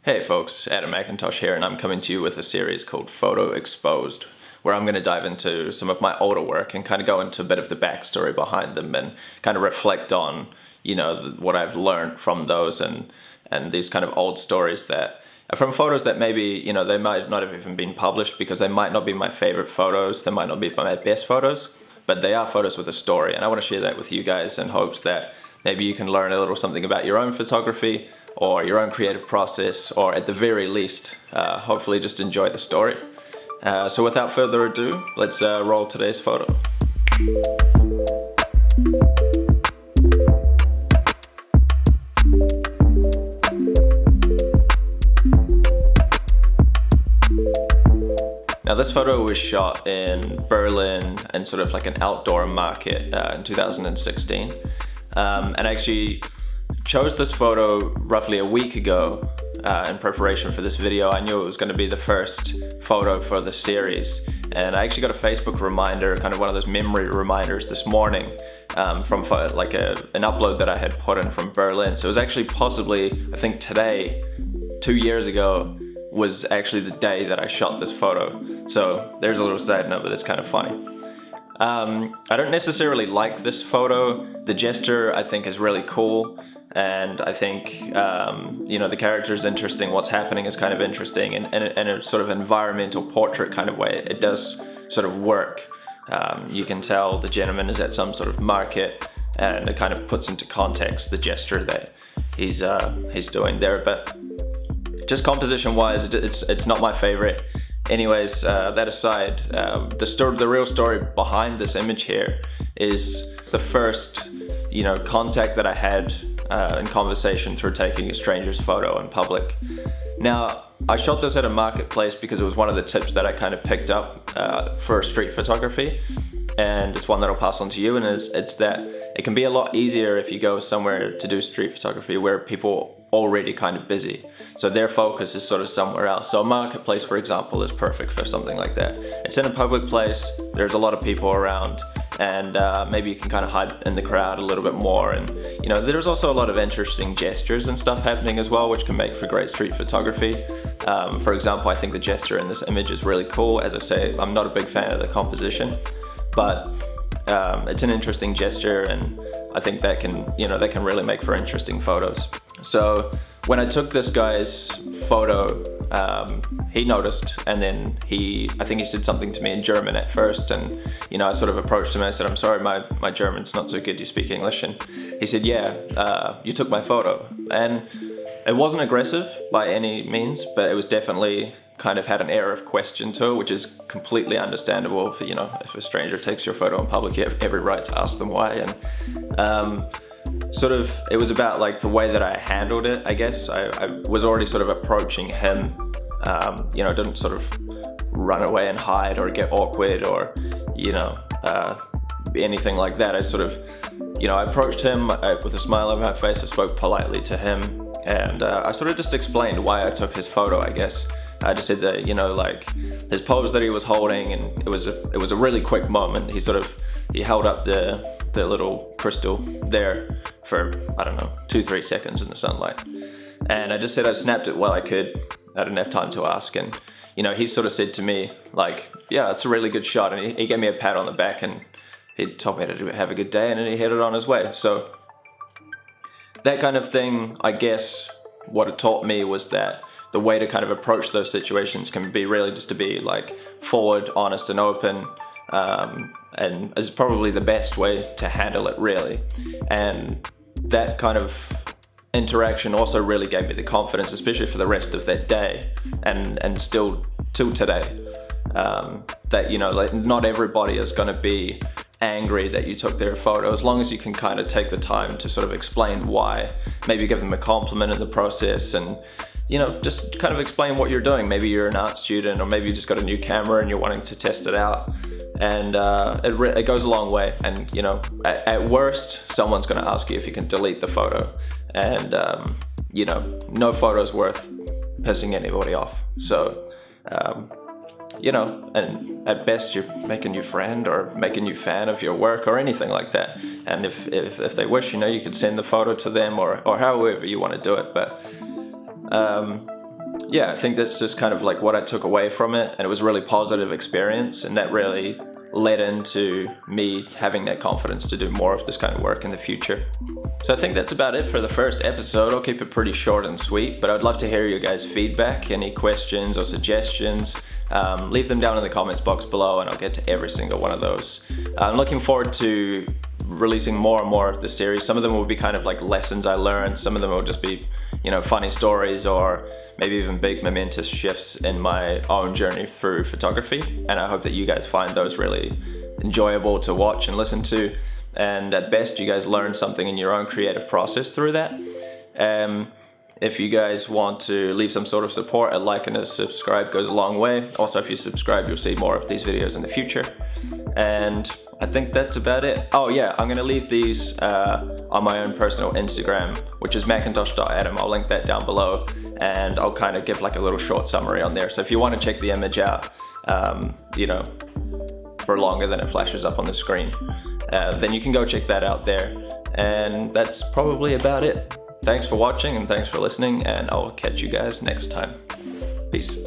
Hey folks, Adam McIntosh here, and I'm coming to you with a series called Photo Exposed, where I'm going to dive into some of my older work and kind of go into a bit of the backstory behind them and kind of reflect on, what I've learned from those and these kind of old stories that from photos that maybe, they might not have even been published because they might not be my favorite photos, they might not be my best photos, but they are photos with a story, and I want to share that with you guys in hopes that maybe you can learn a little something about your own photography or your own creative process, or at the very least, hopefully just enjoy the story. So without further ado, let's roll today's photo. Now this photo was shot in Berlin in sort of like an outdoor market in 2016. And I actually chose this photo roughly a week ago in preparation for this video. I knew it was going to be the first photo for the series, and I actually got a Facebook reminder, kind of one of those memory reminders this morning from like an upload that I had put in from Berlin. So it was actually possibly, I think today, 2 years ago, was actually the day that I shot this photo. So there's a little side note, but it's kind of funny. I don't necessarily like this photo. The gesture I think is really cool, and I think the character is interesting, what's happening is kind of interesting, and in a sort of environmental portrait kind of way, it does sort of work. You can tell the gentleman is at some sort of market, and it kind of puts into context the gesture that he's doing there. But just composition wise, it's not my favorite. Anyways, that aside, the real story behind this image here is the first, contact that I had in conversation through taking a stranger's photo in public. Now, I shot this at a marketplace because it was one of the tips that I kind of picked up for street photography, and it's one that I'll pass on to you, and it's that it can be a lot easier if you go somewhere to do street photography where people are already kind of busy, so their focus is sort of somewhere else. So a marketplace, for example, is perfect for something like that. It's in a public place, there's a lot of people around, and maybe you can kind of hide in the crowd a little bit more, and there's also a lot of interesting gestures and stuff happening as well, which can make for great street photography. For example, I think the gesture in this image is really cool. As I say, I'm not a big fan of the composition, but it's an interesting gesture, and I think that can really make for interesting photos. So when I took this guy's photo, he noticed, and then I think he said something to me in German at first, and I sort of approached him and I said, "I'm sorry, my German's not so good, do you speak English?" And he said, "Yeah, you took my photo." And it wasn't aggressive by any means, but it was definitely kind of had an air of question to it, which is completely understandable. For if a stranger takes your photo in public, you have every right to ask them why. And it was about like the way that I handled it, I guess. I was already sort of approaching him, didn't sort of run away and hide or get awkward or, anything like that. I sort of, I approached him with a smile on my face. I spoke politely to him, and I sort of just explained why I took his photo, I guess. I just said that, like his pose that he was holding, and it was a really quick moment. He held up the little crystal there for, I don't know, 2-3 seconds in the sunlight. And I just said I snapped it while I could. I didn't have time to ask. And, he sort of said to me, like, "Yeah, it's a really good shot." And he gave me a pat on the back, and he told me to have a good day, and then he headed on his way. So that kind of thing, I guess, what it taught me was that the way to kind of approach those situations can be really just to be like forward, honest, and open, and is probably the best way to handle it, really. And that kind of interaction also really gave me the confidence, especially for the rest of that day, and still till today, that like not everybody is going to be angry that you took their photo, as long as you can kind of take the time to sort of explain why, maybe give them a compliment in the process, and just kind of explain what you're doing. Maybe you're an art student, or maybe you just got a new camera and you're wanting to test it out, and it goes a long way. And at worst, someone's going to ask you if you can delete the photo, and no photo's worth pissing anybody off. So and at best you're making a new friend or making a new fan of your work or anything like that. And if they wish, you could send the photo to them, or however you want to do it. But yeah, I think that's just kind of like what I took away from it, and it was a really positive experience, and that really led into me having that confidence to do more of this kind of work in the future. So I think that's about it for the first episode. I'll keep it pretty short and sweet, but I'd love to hear your guys' feedback, any questions or suggestions. Leave them down in the comments box below and I'll get to every single one of those. I'm looking forward to releasing more and more of the series. Some of them will be kind of like lessons I learned. Some of them will just be, you know, funny stories or maybe even big momentous shifts in my own journey through photography. And I hope that you guys find those really enjoyable to watch and listen to. And at best, you guys learn something in your own creative process through that. If you guys want to leave some sort of support, a like and a subscribe goes a long way. Also, if you subscribe, you'll see more of these videos in the future. And I think that's about it. Oh yeah, I'm gonna leave these on my own personal Instagram, which is macintosh.adam. I'll link that down below, and I'll kind of give like a little short summary on there. So if you want to check the image out, you know, for longer than it flashes up on the screen, then you can go check that out there. And that's probably about it. Thanks for watching and thanks for listening, and I'll catch you guys next time. Peace.